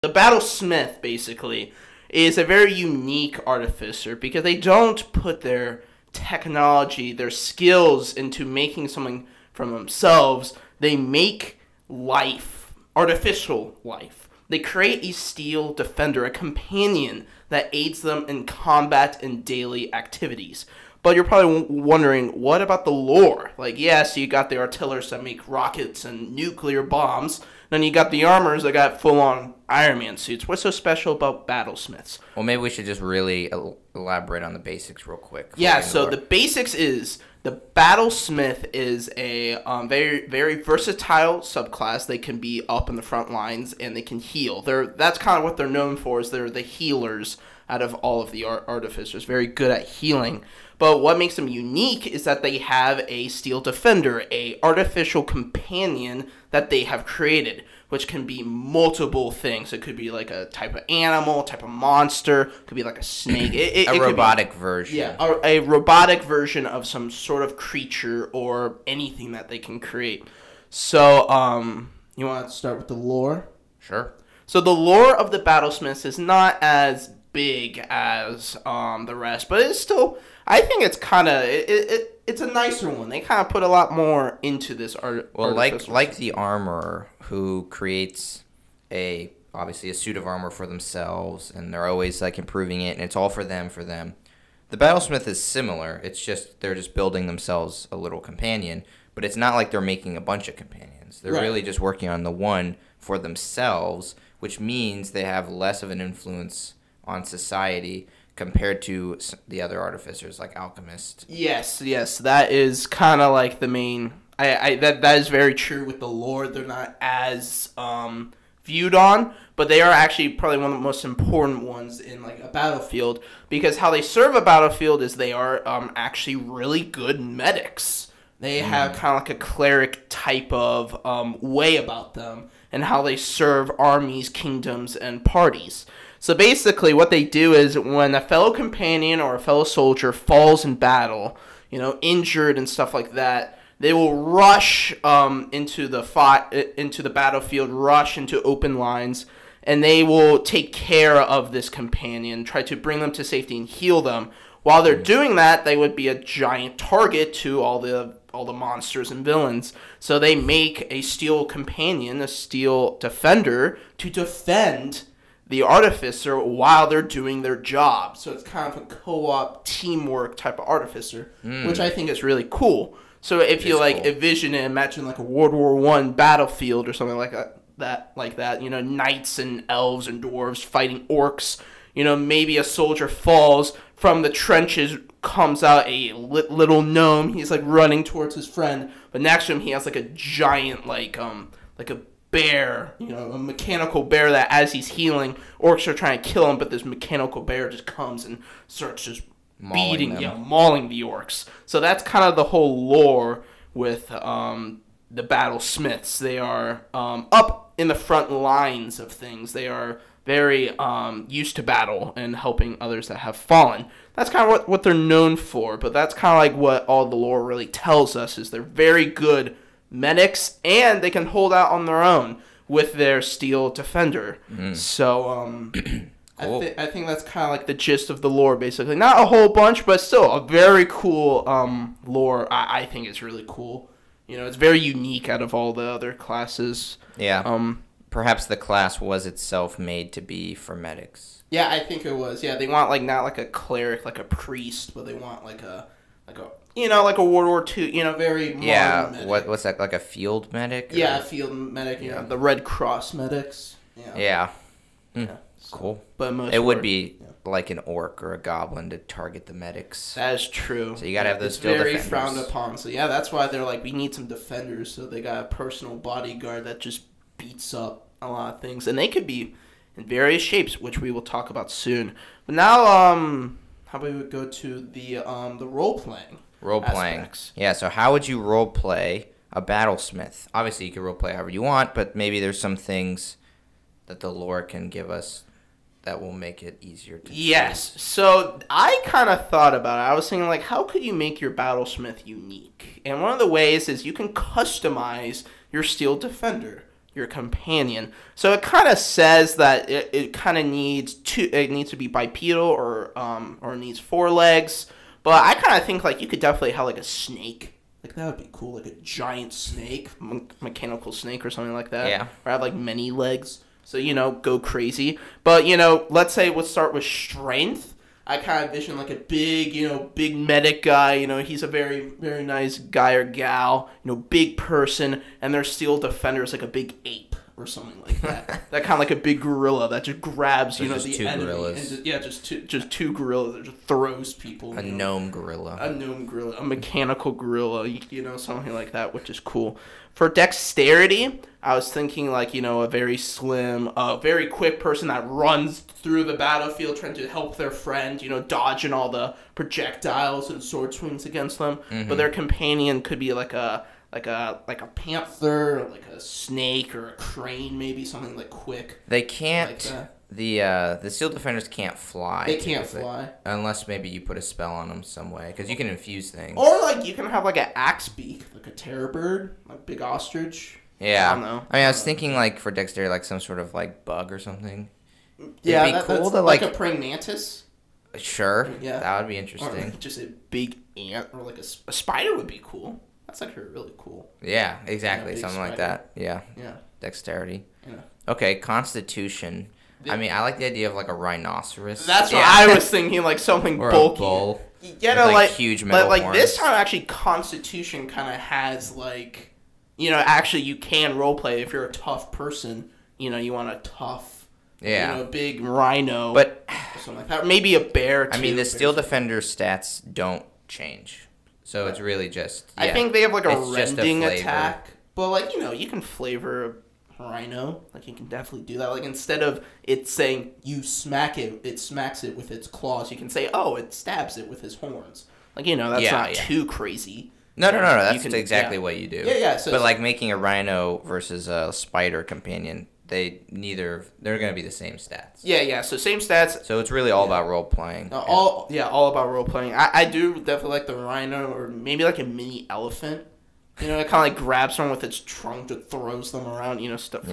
The battlesmith, basically, is a very unique artificer because they don't put their technology, their skills into making something from themselves. They make life, artificial life. They create a steel defender, a companion that aids them in combat and daily activities. But you're probably wondering, what about the lore? Like, yes, you got the artillerists that make rockets and nuclear bombs. Then you got the armors that got full-on Iron Man suits. What's so special about battlesmiths? Well, maybe we should just really elaborate on the basics real quick. Yeah, so the basics is the battlesmith is a very, very versatile subclass. They can be up in the front lines and they can heal. That's kind of what they're known for, is they're the healers out of all of the artificers. Very good at healing. But what makes them unique is that they have a steel defender, a artificial companion that they have created, which can be multiple things. It could be like a type of animal, type of monster. It could be like a snake. A robotic version. Yeah, a robotic version of some sort of creature or anything that they can create. So, you want to start with the lore? Sure. So the lore of the battlesmiths is not as big as the rest, but it's still, I think it's kind of, it's a nicer one. They kind of put a lot more into this art. Well, like the armorer who creates obviously a suit of armor for themselves, and they're always like improving it, and it's all for them. The battlesmith is similar. It's just they're just building themselves a little companion, but it's not like they're making a bunch of companions. They're really just working on the one for themselves, which means they have less of an influence on society compared to the other artificers like alchemists. Yes, that is kind of like the main. That is very true with the lore. They're not as viewed on, but they are actually probably one of the most important ones in like a battlefield, because how they serve a battlefield is they are actually really good medics. They have kind of like a cleric type of way about them and how they serve armies, kingdoms, and parties. So basically what they do is when a fellow companion or a fellow soldier falls in battle, injured and stuff like that, they will rush into the battlefield, rush into open lines, and they will take care of this companion, try to bring them to safety and heal them. While they're doing that, they would be a giant target to all the monsters and villains. So they make a steel companion, a steel defender, to defend the artificer while they're doing their job. So it's kind of a co-op teamwork type of artificer, which I think is really cool. So if you envision it, imagine like a World War I battlefield or something like that, knights and elves and dwarves fighting orcs. Maybe a soldier falls from the trenches, comes out a little gnome. He's like running towards his friend, but next to him he has like a giant like a bear, a mechanical bear that as he's healing, orcs are trying to kill him, but this mechanical bear just comes and starts just mauling the orcs. So that's kind of the whole lore with the battlesmiths. They are up in the front lines of things. They are very used to battle and helping others that have fallen. That's kind of what they're known for, but that's kind of like what all the lore really tells us, is they're very good medics, and they can hold out on their own with their steel defender. So cool. I think that's kind of like the gist of the lore, basically. Not a whole bunch, but still a very cool lore. I think it's really cool. It's very unique out of all the other classes. Yeah. Perhaps the class was itself made to be for medics. Yeah, I think it was. Yeah, they want not like a cleric, like a priest, but they want like a like a World War II, very modern medic. What's that, like a field medic? Yeah, a field medic, the Red Cross medics. Yeah. Yeah. Cool. But it would be like an orc or a goblin to target the medics. That is true. So you gotta have those steel defenders. Very frowned upon. So yeah, that's why they're like, we need some defenders. So they got a personal bodyguard that just beats up a lot of things, and they could be in various shapes, which we will talk about soon. But now, how about we go to the role playing? Role playing. Yeah. So how would you role play a battlesmith? Obviously, you can role play however you want, but maybe there's some things that the lore can give us that will make it easier to Yes. So I kind of thought about it. I was thinking, like, how could you make your battlesmith unique? And one of the ways is you can customize your steel defender. your companion. So it kind of says that it kind of needs to be bipedal or needs 4 legs. But I kind of think like you could definitely have like a snake. Like that would be cool, like a giant snake, mechanical snake or something like that. Yeah. Or have like many legs. So, go crazy. But, let's say we'll start with strength. I kind of envision like a big medic guy. He's a very, very nice guy or gal. Big person. And their steel defender is like a big ape or something like that. That kind of like a big gorilla that just grabs, the enemy. Gorillas. And just 2 gorillas that just throws people. A gnome gorilla. A mechanical gorilla, something like that, which is cool. For dexterity, I was thinking like, a very slim, very quick person that runs through the battlefield trying to help their friend, dodging all the projectiles and sword swings against them. Mm-hmm. But their companion could be like a panther, or like a snake, or a crane, maybe something like quick. They can't. Like the steel defenders can't fly. They can't fly unless maybe you put a spell on them some way, because you can infuse things. Or like you can have like an axe beak, like a terror bird, like big ostrich. Yeah, I don't know. I was thinking like for dexterity, like some sort of like bug or something. Yeah, it'd be cool to like a praying mantis. Sure. Yeah, that would be interesting. Or just a big ant, or like a spider would be cool. That's actually really cool. Yeah, exactly. Something spider. Like that. Yeah. Yeah. Dexterity. Yeah. Okay, constitution. I mean, I like the idea of like a rhinoceros. That's what I was thinking, like something or bulky. A bull. Yeah, like huge metal like horns. this time actually constitution kind of has like, actually you can roleplay if you're a tough person. You want a tough, big rhino, but or something like that. Maybe a bear. Too. I mean, the steel defender stats don't change, so it's really just. I think they have like a rending attack, but like you can flavor rhino, like you can definitely do that. Like instead of it saying you smack it, it smacks it with its claws, you can say, oh, it stabs it with his horns. Like that's not too crazy. No. That's exactly what you do. Yeah. So, but like making a rhino versus a spider companion, they're gonna be the same stats. Yeah. So same stats. So it's really all about role playing. All about role playing. I do definitely like the rhino, or maybe like a mini elephant. It kind of like grabs someone with its trunk, that throws them around, stuff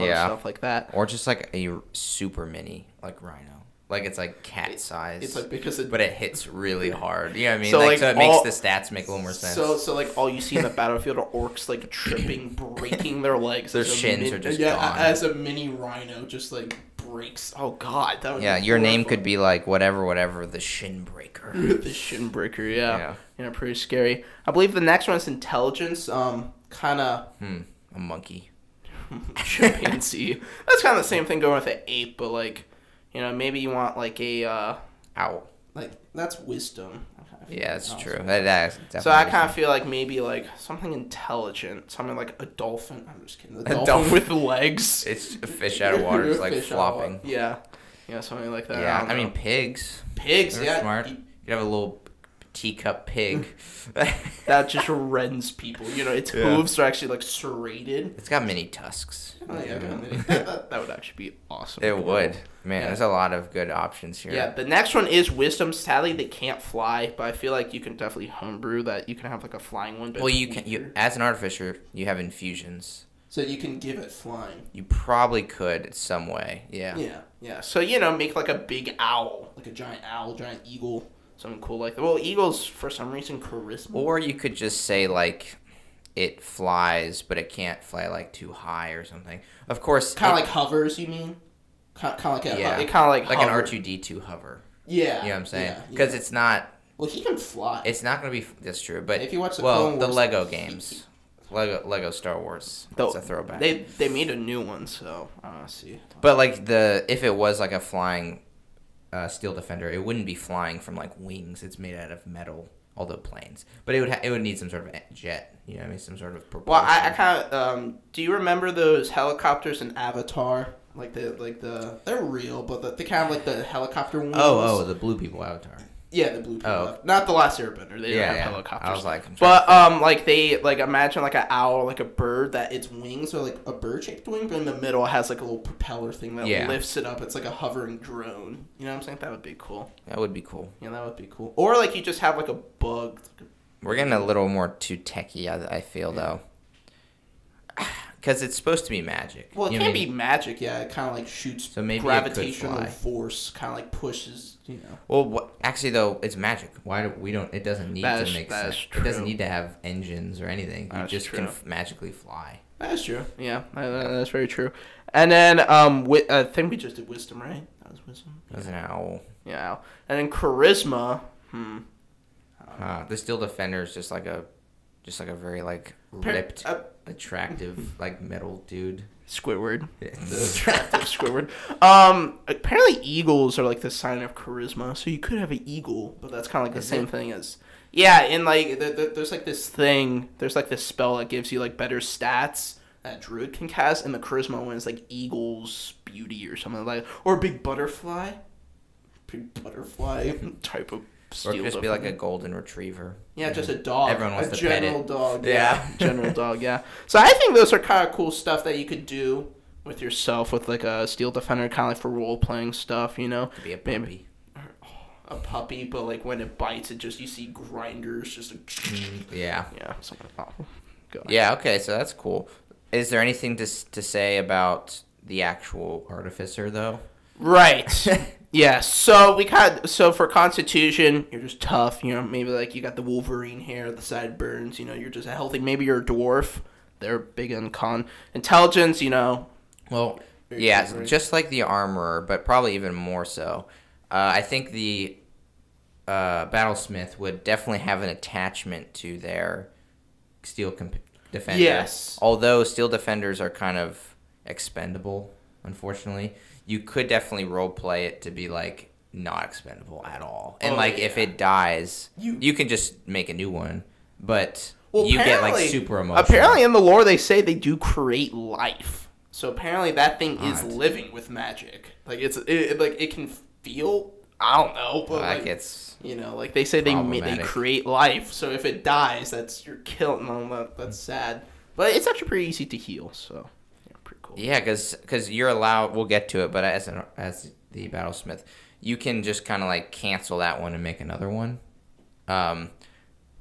like that. Or just like a super mini, like rhino. Like it's like cat size. It's like but it hits really hard. You know what I mean? So, so it makes the stats make a little more sense. So like all you see in the battlefield are orcs like tripping, breaking their legs. Their shins are just gone. As a mini rhino just like breaks. Oh god, that would be your horrifying. name could be like whatever, the shin breaker. The shin breaker, yeah. Pretty scary. I believe the next one is intelligence. Kind of. A monkey. Chimpanzee. That's kind of the same thing going with an ape, but like, maybe you want like a owl. Like that's wisdom. Yeah, that's true. That is so I kind of feel like maybe like something intelligent, something like a dolphin. I'm just kidding. A dolphin with legs. It's a fish out of water. It's like flopping. Yeah, something like that. Yeah, I mean pigs. Pigs, They're smart. You could have a little teacup pig that just rends people. Its hooves are actually like serrated. It's got mini tusks. Oh, yeah, that would actually be awesome. It would. Man, there's a lot of good options here. Yeah, the next one is wisdom. Sadly, they can't fly, but I feel like you can definitely homebrew that. You can have like a flying one. Well, you can. You as an artificer, you have infusions. So you can give it flying. You probably could some way. Yeah. Yeah. So make like a big owl, like a giant owl, giant eagle. Something cool like that. Well, eagles, for some reason, charisma. Or you could just say, like, it flies, but it can't fly, like, too high or something. Of course... Kind of like hovers, you mean? Kind of like a... Yeah. It kind of like an R2-D2 hover. Yeah. You know what I'm saying? Because it's not... Well, he can fly. It's not going to be... That's true, but... If you watch the Clone Wars, the Lego games. Lego Star Wars. That's a throwback. They made a new one, so I don't see. But, like, if it was, like, a flying... steel defender, it wouldn't be flying from like wings. It's made out of metal, although planes. But it would need some sort of jet. You know what I mean? Some sort of propulsion. Well, I kind of do you remember those helicopters in Avatar? They're real, but they kind of like the helicopter wings. Oh, the blue people Avatar. Yeah, the blue people. Not the Last Airbender. They don't have helicopters. I was like, imagine like an owl, like a bird that its wings are like a bird-shaped wing, but in the middle it has like a little propeller thing that lifts it up. It's like a hovering drone. You know what I'm saying? That would be cool. That would be cool. Yeah, that would be cool. Or like you just have like a bug. We're getting a little more too techy, I feel though. Because it's supposed to be magic. Well, it You can't mean- be magic. Yeah, it kind of like shoots So maybe it could gravitational fly. force, kind of like pushes. Well, actually though, it's magic. Why do we don't? It doesn't need That to is- make that sense. is It doesn't true. need to have engines or anything. You That's just true. can magically fly. That's true. Yeah, that's very true. And then I think we just did wisdom, right? That was wisdom. As an owl. Yeah. And then charisma. The Steel Defender is just like a very like ripped, attractive like metal dude. Squidward. The attractive Squidward. Apparently eagles are like the sign of charisma, so you could have an eagle, but that's kind of like the same thing as. Yeah, and like there's like this thing. There's like this spell that gives you like better stats that druid can cast, and the charisma one is like eagle's beauty or something like, or big butterfly type of. Or it could just be like a golden retriever. Yeah, just a dog. Everyone wants a to pet general it. dog. Yeah. General dog, yeah. So I think those are kind of cool stuff that you could do with yourself with like a Steel Defender, kind of like for role-playing stuff, you know? Could be a puppy. Maybe a puppy, but like when it bites, it just, you see grinders just like... Yeah. Yeah, something like that. Go ahead. Yeah, okay, so that's cool. Is there anything to say about the actual Artificer, though? Right. Yeah, so so for Constitution, you're just tough, you know, maybe like you got the Wolverine hair, the sideburns, you know, you're just healthy. Maybe you're a dwarf. They're big on con. Intelligence, you know. Well, very yeah, good, right? just like the Armorer, but probably even more so. I think the Battlesmith would definitely have an attachment to their Steel Defender. Yes. Although Steel Defenders are kind of expendable, unfortunately. You could definitely roleplay it to be like not expendable at all, and if it dies, you can just make a new one. But you get like super emotional. Apparently, in the lore, they say they do create life. So apparently, that thing is living with magic. Like it can feel. I don't know, but like it's like they say they problematic. create life. So if it dies, you're killing them. That's sad. But it's actually pretty easy to heal. So. Cool. Yeah, because you're allowed. We'll get to it, but as the Battlesmith, you can just kind of like cancel that one and make another one. But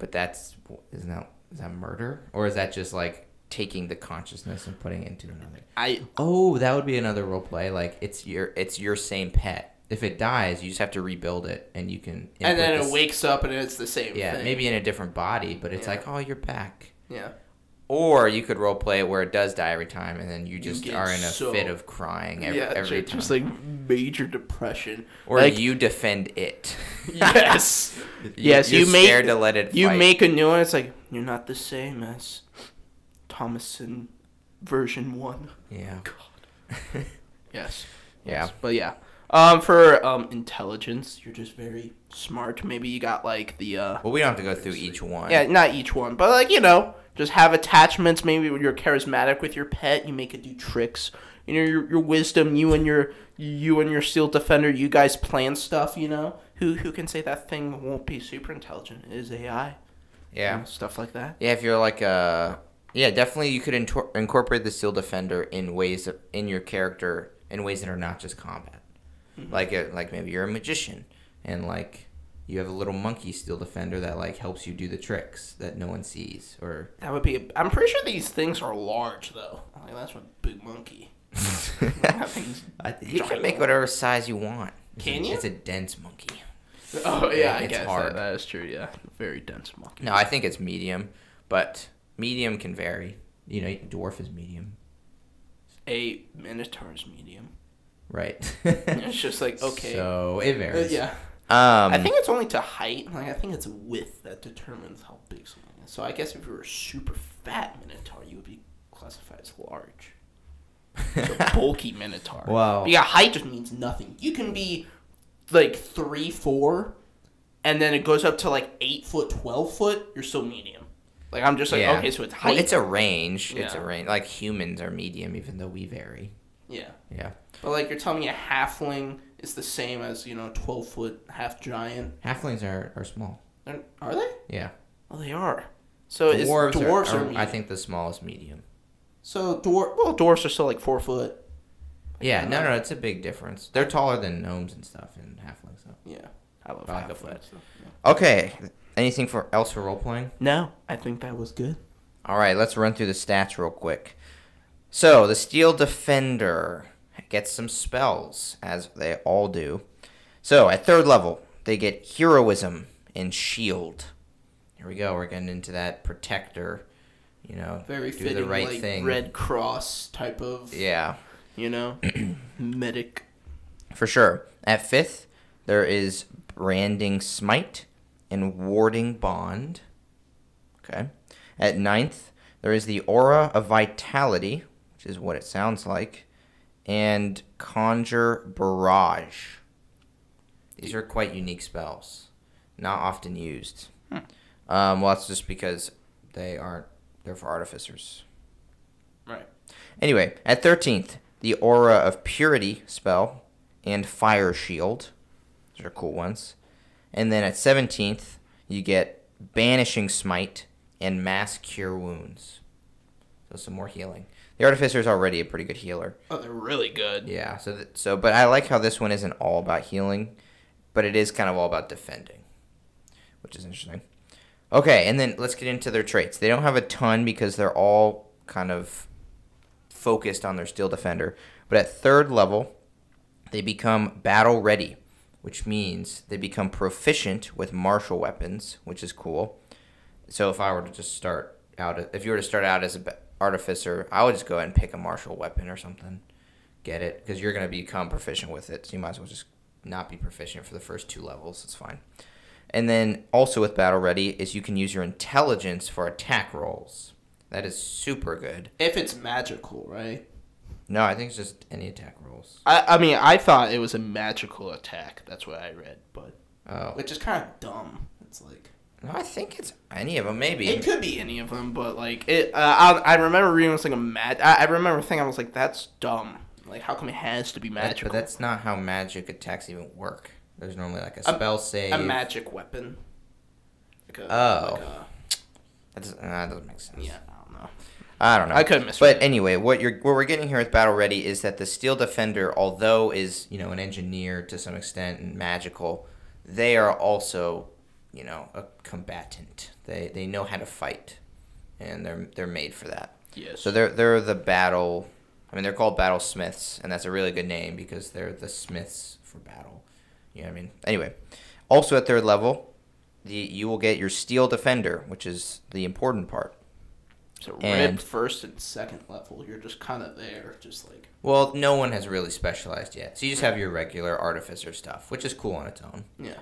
is that murder, or is that just like taking the consciousness and putting it into another? That would be another role play. Like it's your same pet. If it dies, you just have to rebuild it, and you can. And then it wakes up, and it's the same. Yeah, thing. maybe in a different body, but it's like, oh, you're back. Yeah. Or you could roleplay it where it does die every time, and then you just are in a fit of crying every time. Just like major depression. Or like, you defend it. Yes. You're scared to let it fight. You make a new one, it's like, you're not the same as Thomason version 1. Yeah. God. Yes. Yeah. But yeah. For intelligence, you're just very smart. Maybe you got like the... Well, we don't have to go through each one. Yeah, not each one, but like, just have attachments. Maybe when you're charismatic with your pet, you make it do tricks. Your wisdom, you and your Steel Defender, you guys plan stuff. Who can say that thing won't be super intelligent? It is AI. Yeah. Stuff like that. Yeah, if you're like definitely you could incorporate the Steel Defender in your character in ways that are not just combat. Mm-hmm. Like maybe you're a magician and like. You have a little monkey Steel Defender that like helps you do the tricks that no one sees, or that would be. I'm pretty sure these things are large though. Like that's what big monkey. You can make whatever size you want. Can you? It's a dense monkey. Oh yeah, I it's guess hard. That is true. Yeah, very dense monkey. No, I think it's medium, but medium can vary. Dwarf is medium. A minotaur is medium. Right. It's just like okay. So it varies. Yeah. I think it's only to height. Like I think it's width that determines how big something is. So I guess if you were a super fat minotaur, you would be classified as large. So bulky minotaur. Wow. But yeah, height just means nothing. You can be like 3'4", and then it goes up to like 8 foot, 12 foot. You're still medium. Like I'm just like okay, so it's height. Well, it's a range. Yeah. It's a range. Like humans are medium, even though we vary. Yeah. Yeah. But like you're telling me a halfling is the same as 12 foot half giant. Halflings are small. Are they? Yeah. Oh, they are. So dwarves are medium. I think the smallest medium. So dwarves are still like 4 foot. Yeah, no, it's a big difference. They're taller than gnomes and stuff in halflings. So. Yeah, I love Like a halflings. foot. So, yeah. Okay, anything else for role playing? No, I think that was good. All right, let's run through the stats real quick. So the Steel Defender gets some spells, as they all do. So at 3rd level, they get Heroism and Shield. Here we go. We're getting into that protector. Very do fitting, the right like thing. Red Cross type of, Yeah, medic. for sure. At 5th, there is Branding Smite and Warding Bond. Okay. At 9th, there is the Aura of Vitality, which is what it sounds like, and Conjure Barrage. These are quite unique spells, not often used. Well, that's just because they're for artificers. Right. Anyway, at 13th, the Aura of Purity spell and Fire Shield. Those are cool ones. And then at 17th, you get Banishing Smite and Mass Cure Wounds. So some more healing. The Artificer is already a pretty good healer. Oh, they're really good. Yeah. But I like how this one isn't all about healing, but it is kind of all about defending, which is interesting. Okay, and then let's get into their traits. They don't have a ton because they're all kind of focused on their Steel Defender. But at 3rd level, they become battle ready, which means they become proficient with martial weapons, which is cool. So if you were to start out as an artificer, I would just go ahead and pick a martial weapon or something. Get it? Because you're going to become proficient with it, so you might as well just not be proficient for the first 2 levels. It's fine. And then also with Battle Ready is you can use your intelligence for attack rolls. That is super good. If it's magical, right? No, I think it's just any attack rolls. I mean, I thought it was a magical attack. That's what I read, but which is kind of dumb. It's like no, I think it's any of them. Maybe it could be any of them, but like it. I remember reading it was like I remember thinking I was like, that's dumb. Like, how come it has to be magical? But that's not how magic attacks even work. There's normally like a spell save. A magic weapon. That doesn't make sense. Yeah, I don't know. I could misread. But anyway, what we're getting here with Battle Ready is that the Steel Defender, although is an engineer to some extent and magical, they are also a combatant. They know how to fight, and they're made for that. Yes. So they're the battle. I mean, they're called battle smiths, and that's a really good name because they're the smiths for battle. You know what I mean? Anyway, also at 3rd level, you will get your Steel Defender, which is the important part. So ripped 1st and 2nd level, you're just kind of there, just like. Well, no one has really specialized yet, so you just have your regular artificer stuff, which is cool on its own. Yeah.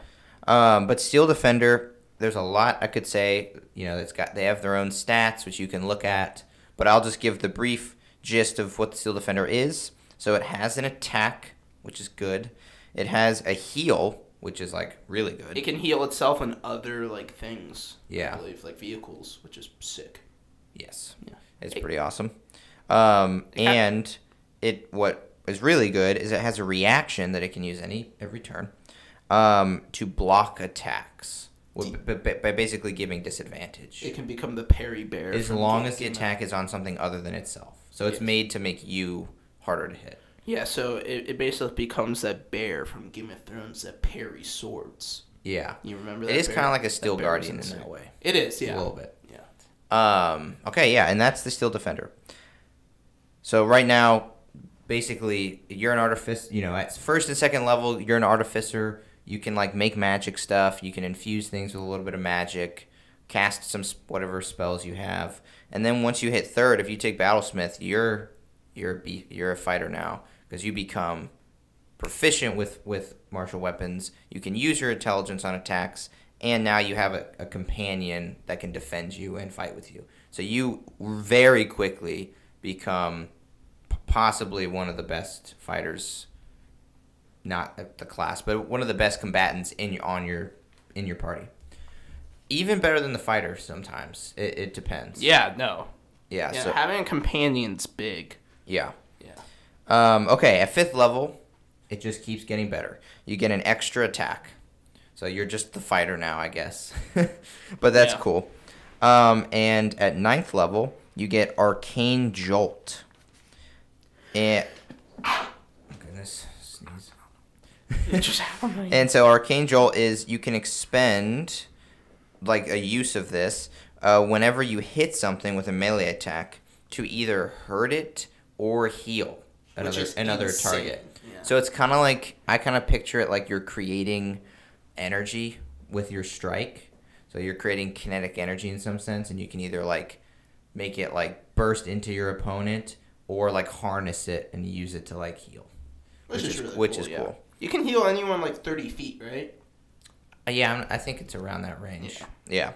But Steel Defender, there's a lot I could say. They have their own stats, which you can look at, but I'll just give the brief gist of what the Steel Defender is. So it has an attack, which is good. It has a heal, which is like really good. It can heal itself and other like things. Yeah. I believe, like vehicles, which is sick. Yes. Yeah. It's pretty awesome. And what is really good is it has a reaction that it can use every turn to block attacks by basically giving disadvantage. It can become the parry bear. As long as the attack is on something other than itself. So it's made to make you harder to hit. Yeah, so it basically becomes that bear from Game of Thrones that parries swords. Yeah. You remember that? It is kind of like a Steel Guardian in that way. It is, yeah. A little bit. Yeah. Okay, yeah, and that's the Steel Defender. So right now, basically, you're an artificer. At 1st and 2nd level, you're an artificer. You can like make magic stuff. You can infuse things with a little bit of magic, cast some whatever spells you have, and then once you hit 3rd, if you take Battlesmith, you're a fighter now because you become proficient with martial weapons. You can use your intelligence on attacks, and now you have a companion that can defend you and fight with you. So you very quickly become possibly one of the best fighters, not the class, but one of the best combatants in your party. Even better than the fighter sometimes. It depends. Yeah, no. Yeah, Yeah, so having a companion's big. yeah. Yeah. Okay, at 5th level, it just keeps getting better. You get an extra attack. So you're just the fighter now, I guess. But that's cool. And at 9th level, you get Arcane Jolt. And oh, goodness, sneeze. It just happened. And so Arcane Jolt is you can expend like a use of this whenever you hit something with a melee attack to either hurt it or heal another insane. target. Yeah. So it's kind of like, I kind of picture it like you're creating energy with your strike. So you're creating kinetic energy in some sense, and you can either like make it like burst into your opponent or like harness it and use it to like heal. Which is really which cool, is yeah. cool. You can heal anyone like 30 feet, right? Yeah, I think it's around that range. Yeah,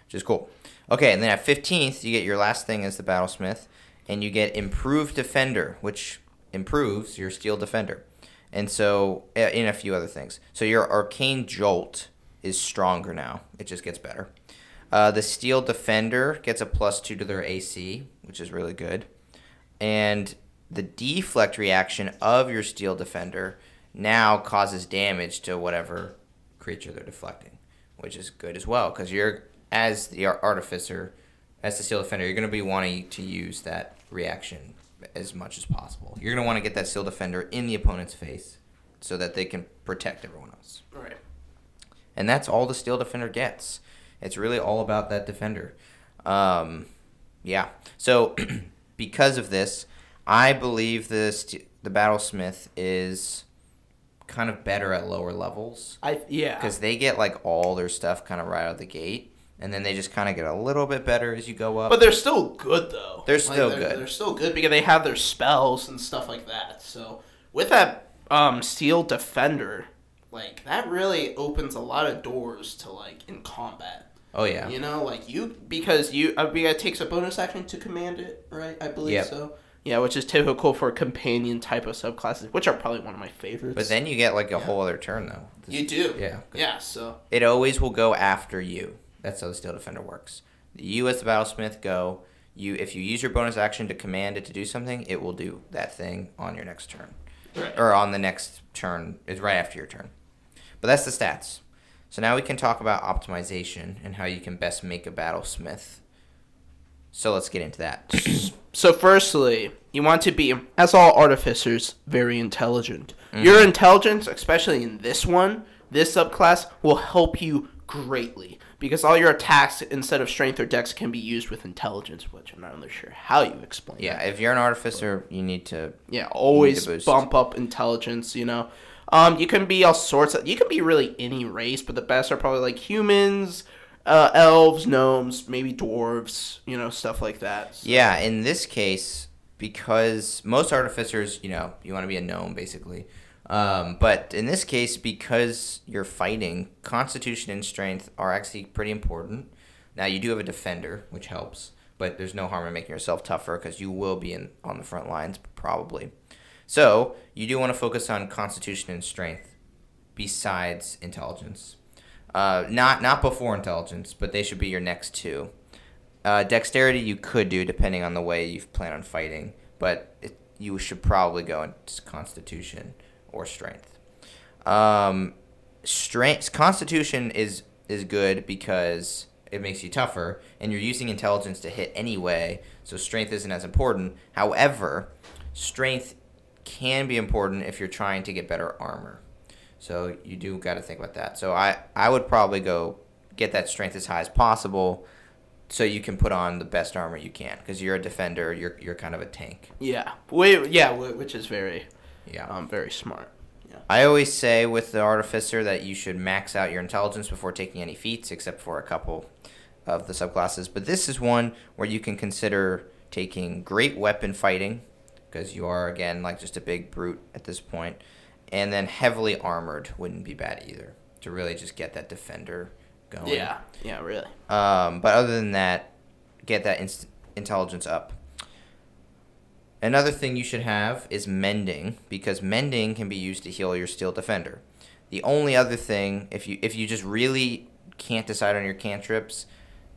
which is cool. Okay, and then at 15th, you get your last thing as the Battlesmith, and you get Improved Defender, which improves your Steel Defender. And so, in a few other things. So your Arcane Jolt is stronger now. It just gets better. The Steel Defender gets a +2 to their AC, which is really good. And the Deflect reaction of your Steel Defender now causes damage to whatever creature they're deflecting, which is good as well, because you're, as the Artificer, as the Steel Defender, you're going to be wanting to use that reaction as much as possible. You're going to want to get that Steel Defender in the opponent's face so that they can protect everyone else. Right. And that's all the Steel Defender gets. It's really all about that defender. Yeah. So because of this, I believe the Battlesmith is kind of better at lower levels. Because they get like all their stuff kind of right out of the gate. And then they just kind of get a little bit better as you go up. But they're still good, though. They're still good. They're still good because they have their spells and stuff like that. So with that Steel Defender, like, that really opens a lot of doors to, like, in combat. Oh, yeah. You know, like, because it takes a bonus action to command it, right? I believe so. Yeah, which is typical for companion type of subclasses, which are probably one of my favorites. But then you get, like, a whole other turn, though. You do. Yeah. Yeah, so. It always will go after you. That's how the Steel Defender works. You as the Battlesmith go. If you use your bonus action to command it to do something, it will do that thing on your next turn. Right. Or on the next turn. It's right after your turn. But that's the stats. So now we can talk about optimization and how you can best make a Battlesmith. So let's get into that. So firstly, you want to be, as all artificers, very intelligent. Your intelligence, especially in this subclass, will help you greatly. Because all your attacks, instead of strength or dex, can be used with intelligence, which I'm not really sure how you explain. Yeah, if you're an artificer, you need to... Yeah, always bump up intelligence, you know. You can be all sorts of... You can be really any race, but the best are probably like humans, elves, gnomes, maybe dwarves, you know, stuff like that. So. Yeah, in this case, because most artificers, you know, you want to be a gnome, basically. But in this case, because you're fighting, constitution and strength are actually pretty important. Now, you do have a defender, which helps, but there's no harm in making yourself tougher because you will be on the front lines, probably. So, you do want to focus on constitution and strength besides intelligence. Not before intelligence, but they should be your next two. Dexterity you could do depending on the way you plan on fighting, but you should probably go into constitution or strength. Constitution is good because it makes you tougher, and you're using intelligence to hit anyway, so strength isn't as important. However, strength can be important if you're trying to get better armor. So you do got to think about that. So I would probably go get that strength as high as possible so you can put on the best armor you can, because you're a defender, you're kind of a tank. Yeah. Which is very... Yeah, very smart. Yeah. I always say with the Artificer that you should max out your intelligence before taking any feats, except for a couple of the subclasses. But this is one where you can consider taking great weapon fighting, because you are, again, like just a big brute at this point. And then heavily armored wouldn't be bad either, to really just get that defender going. Yeah, really. But other than that, get that intelligence up. Another thing you should have is mending, because mending can be used to heal your Steel Defender. The only other thing, if you just really can't decide on your cantrips,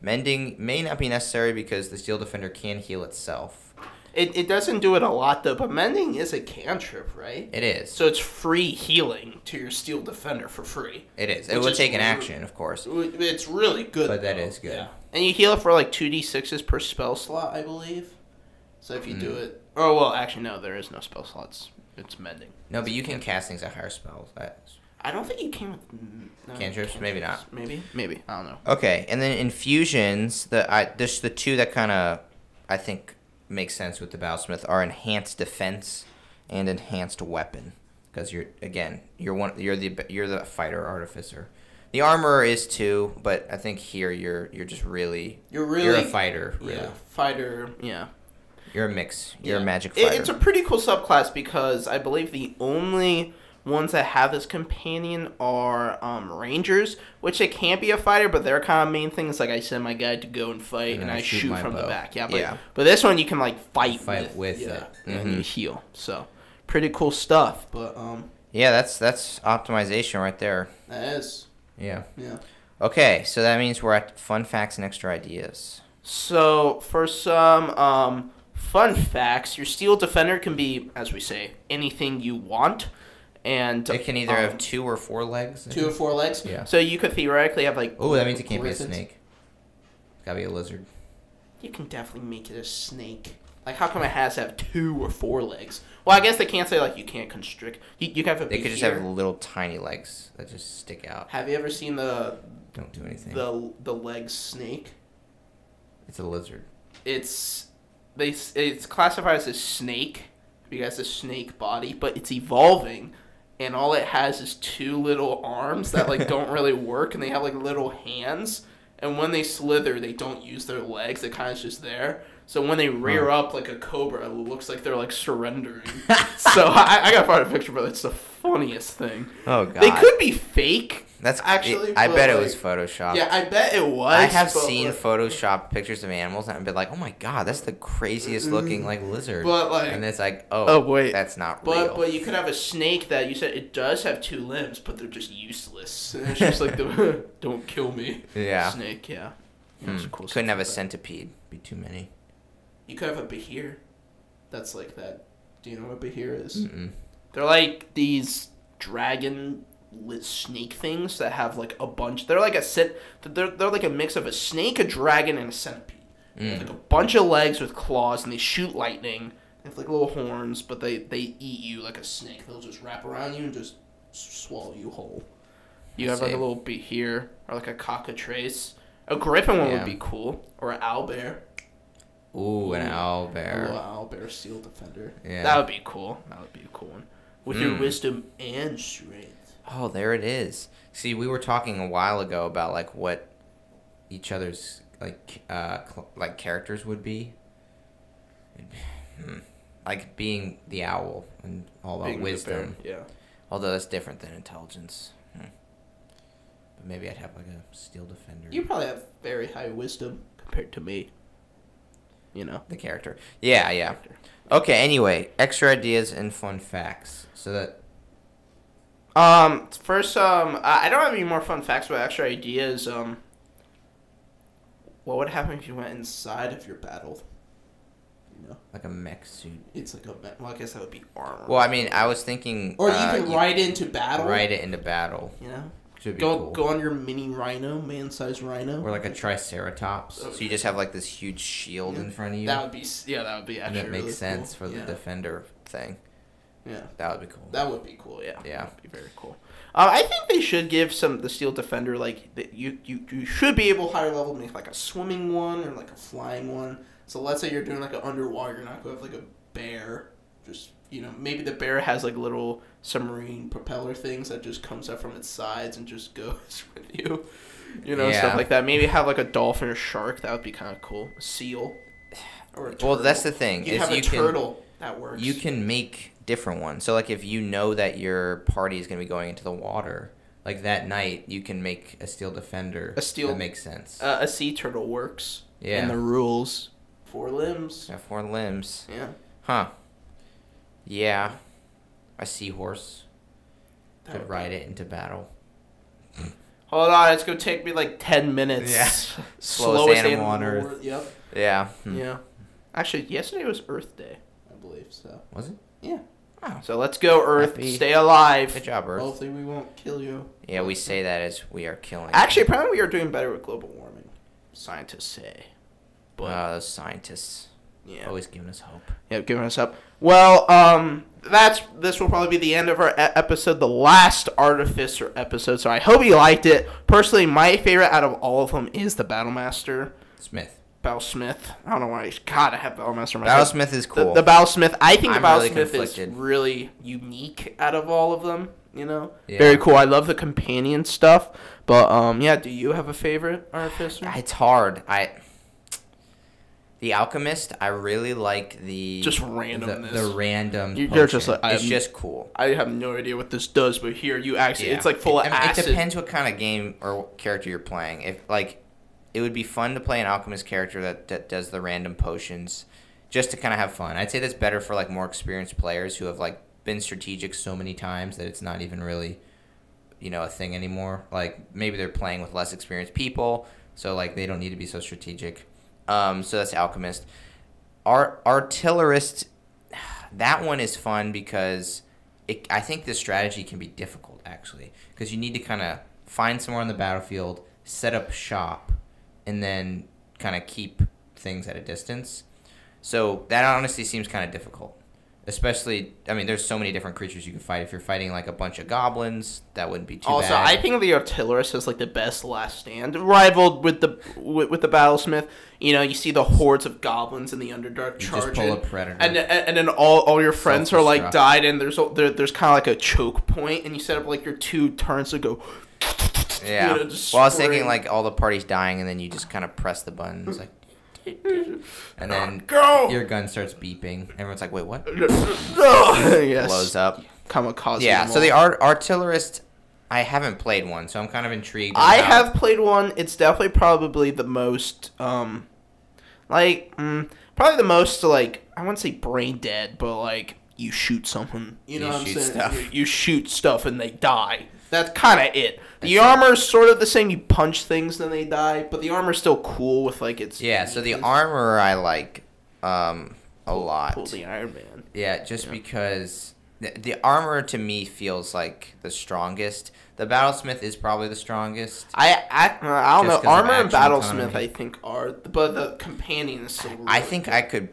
mending may not be necessary because the Steel Defender can heal itself. It doesn't do it a lot, though, but mending is a cantrip, right? It is. So it's free healing to your Steel Defender for free. It is. It will take an action, of course. It's really good, but that is good. Yeah. And you heal it for like 2d6s per spell slot, I believe. So if you do it... Oh, well, actually, no, there is no spell slots. It's mending. No, but you can cast things at higher spells. I don't think you can with... No, cantrips? Maybe not. Maybe. I don't know. Okay, and then infusions, just the two that kind of, I think, makes sense with the Battlesmith are enhanced defense and enhanced weapon. Because you're the fighter artificer. The armorer is too, but I think here you're a fighter. Really. Yeah, fighter. Yeah. You're a mix. You're a magic fighter. It's a pretty cool subclass because I believe the only ones that have this companion are rangers, which they can't be a fighter, but their kind of main thing is like I send my guy to go and fight, and I shoot from the back. Yeah, but this one you can like fight with it, and you heal. So pretty cool stuff. But yeah, that's optimization right there. That is. Yeah. Yeah. Okay, so that means we're at fun facts and extra ideas. So for some fun facts, your steel defender can be, as we say, anything you want. And it can either have 2 or 4 legs. 2 or 4 legs? Yeah. So you could theoretically have like... Oh, that means it can't be a snake. It's gotta be a lizard. You can definitely make it a snake. Like, how come it has to have 2 or 4 legs? Well, I guess they can't say, like, you can't constrict. You can have a They could just have little tiny legs that just stick out. Have you ever seen the... Don't do anything. The leg snake? It's a lizard. It's classified as a snake because it has a snake body, but it's evolving, and all it has is 2 little arms that, like, don't really work, and they have, like, little hands, and when they slither, they don't use their legs. They're kind of just there. So when they rear up like a cobra, it looks like they're like surrendering. So I gotta find a picture, but it's the funniest thing. Oh god. They could be fake. That's actually. I bet it was photoshopped. Yeah, I bet it was. I have seen photoshopped pictures of animals and I've been like, oh my god, that's the craziest looking like lizard. But like, and it's like, oh wait, that's not real. But you could have a snake that you said it does have 2 limbs, but they're just useless. And it's just like the don't kill me. Yeah. Snake. Yeah. Cool. Couldn't have a centipede. Be too many. You could have a behir. That's like that. Do you know what a behir is? Mm-mm. They're like these dragon snake things that have like a bunch. They're like they're like a mix of a snake, a dragon, and a centipede. They have like a bunch of legs with claws, and they shoot lightning. They have like little horns, but they eat you like a snake. They'll just wrap around you and just swallow you whole. You have like a little behir or like a cockatrice. A griffin one would be cool, or an owlbear. Ooh, an owlbear. A little owlbear steel defender. Yeah. That would be cool. That would be a cool one. With your wisdom and strength. Oh, there it is. See, we were talking a while ago about like what each other's like characters would be. Like being the owl and all about wisdom. Yeah. Although that's different than intelligence. But maybe I'd have like a steel defender. You probably have very high wisdom compared to me. You know? The character. Yeah. Okay, anyway, extra ideas and fun facts. So that... First, I don't have any more fun facts about extra ideas. What would happen if you went inside of your battle? You know? Like a mech suit. It's like a mech... Well, I guess that would be armor. Well, I mean, I was thinking... Or you can ride into battle. Ride it into battle. You know? Should be cool. Go on your mini rhino, man-sized rhino. Or like a triceratops. So you just have like this huge shield in front of you. That would be actually and it makes really sense cool. for the defender thing. Yeah. That would be cool. That would be cool, yeah. Yeah. That would be very cool. I think they should give the steel defender, like, you should be able higher level to make like a swimming one or like a flying one. So let's say you're doing like an underwater, you're not going to have like a bear. Just, you know, maybe the bear has like little submarine propeller things that just comes up from its sides and just goes with you. You know, stuff like that. Maybe have like a dolphin or shark. That would be kind of cool. A seal. Or a turtle. Well, that's the thing. You have a turtle. That works. You can make different ones. So, like, if you know that your party is going to be going into the water, like that night, you can make a steel defender. That makes sense. A sea turtle works. Yeah. In the rules. 4 limbs. Yeah, 4 limbs. Yeah. Huh. Yeah. A seahorse. Could ride it into battle. Hold on, it's going to take me like 10 minutes. Yeah. Slowest animal on Earth. Yep. Yeah. Yeah. Actually, yesterday was Earth Day, I believe, so. Was it? Yeah. Oh. So let's go, Earth. Stay alive. Good job, Earth. Hopefully we won't kill you. Yeah, we say that as we are killing. Actually, apparently we are doing better with global warming. Scientists say. But those scientists. Yeah. Always giving us hope. Yeah, giving us hope. Well, this will probably be the end of our episode, the last Artificer episode. So I hope you liked it. Personally, my favorite out of all of them is the Battlemaster. Smith. Battlesmith. I don't know why. God, I have Battlemaster in my Battlesmith is cool. The Battlesmith. I think the I'm really Battlesmith is conflicted. really unique out of all of them. You know, Yeah. very cool. I love the companion stuff. But yeah, do you have a favorite Artificer? It's hard. The Alchemist, I really like the Just randomness. The random. You're just like, it's just cool. I have no idea what this does, but here you actually, it's like full of acid. It depends what kind of game or character you're playing. If like, it would be fun to play an Alchemist character that does the random potions, just to kind of have fun. I'd say that's better for like more experienced players who have like been strategic so many times that it's not even really, a thing anymore. Like maybe they're playing with less experienced people, so like they don't need to be so strategic. So that's Alchemist. Artillerist, that one is fun because I think the strategy can be difficult actually, because you need to kind of find somewhere on the battlefield, set up shop, and then kind of keep things at a distance. So that honestly seems kind of difficult. Especially, there's so many different creatures you can fight. If you're fighting like a bunch of goblins, that wouldn't be too bad. Also, I think the Artillerist is like the best last stand, rivaled with the Battlesmith. You see the hordes of goblins in the Underdark charging. Just pull a Predator. And then all your friends are like died, and there's kind of like a choke point, and you set up like your 2 turns to go. Yeah. Well, I was thinking like all the party's dying, and then you just kind of press the buttons like. And then your gun starts beeping. Everyone's like, wait, what? Yes. Blows up. Kamikaze. Yeah, so the Artillerist, I haven't played one, so I'm kind of intrigued. I have played one. It's definitely probably the most, probably the most, like, I wouldn't say brain dead, but, like, you shoot someone. You know what I'm saying? Stuff. You shoot stuff and they die. That's kind of it. The armor's sort of the same. You punch things, then they die. But the armor's still cool with, like, its... Yeah, so the armor I like a lot. Pull the Iron Man. Yeah, because the armor to me feels like the strongest. The Battlesmith is probably the strongest. I don't know. Armor and Battlesmith, economy. I think, are... But the companion is still really I think good. I could...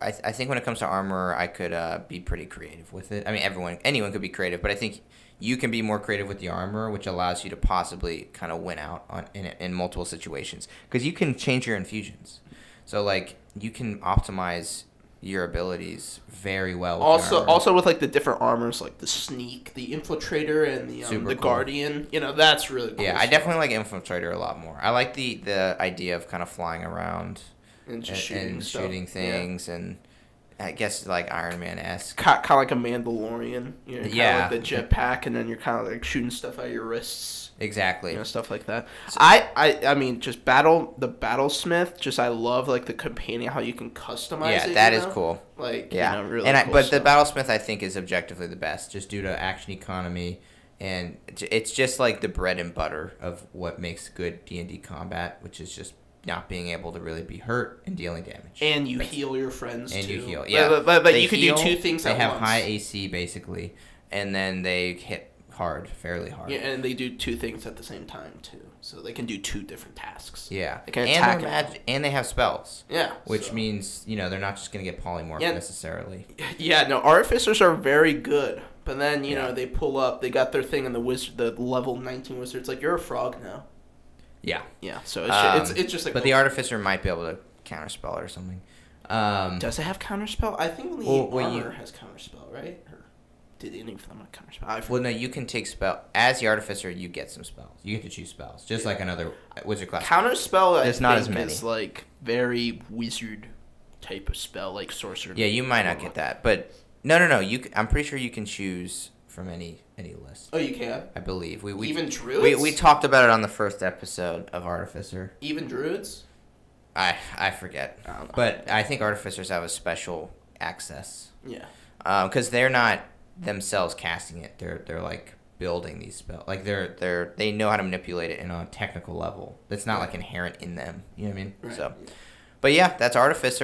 I think when it comes to armor, I could be pretty creative with it. Anyone could be creative, but I think you can be more creative with the armor, which allows you to possibly kind of win out in multiple situations. Because you can change your infusions. So, like, you can optimize your abilities very well with the armor. Also with, like, the different armors, like the Sneak, the Infiltrator, and the cool. Guardian. That's really cool. Yeah, I definitely like Infiltrator a lot more. I like the idea of kind of flying around and just shooting things, yeah. And I guess like Iron Man-esque. Kind of like a Mandalorian. Yeah. Like the jetpack, and then you're kind of like shooting stuff out of your wrists. Exactly. Stuff like that. So, I mean, just the Battlesmith. Just I love like the companion, how you can customize it. Yeah, that is cool. Like really. Cool but stuff. the Battlesmith I think is objectively the best, just due to action economy, and it's just like the bread and butter of what makes good D&D combat, which is just not being able to really be hurt and dealing damage. And you heal your friends and too. You heal, yeah. But you can do 2 things at once. They have high AC basically, and then they hit fairly hard. Yeah, and they do 2 things at the same time too. So they can do 2 different tasks. Yeah. They can attack and they have spells. Yeah. Which means, they're not just going to get polymorphed necessarily. Yeah, no, Artificers are very good. But then, they pull up, they got their thing in the level 19 wizard. It's like, you're a frog now. Yeah. Yeah, so it's just like... But the Artificer might be able to counterspell or something. Does it have counterspell? I think only armor has counterspell, right? Or did any of them have counterspell? Well, no, you can take spell... As the Artificer, you get some spells. You get to choose spells, just like another wizard class. Counterspell, There's not as many. Is like very wizard type of spell, like sorcerer. Yeah, you might not get that, but... No. I'm pretty sure you can choose from any list. Oh, you can? I believe. Even druids? We talked about it on the first episode of Artificer. Even druids? I forget. I don't know. But I think Artificers have a special access. Yeah. Because they're not themselves casting it. They're like building these spells. Like they know how to manipulate it in a technical level. That's not like inherent in them. You know what I mean? Right. So, but yeah, that's Artificer.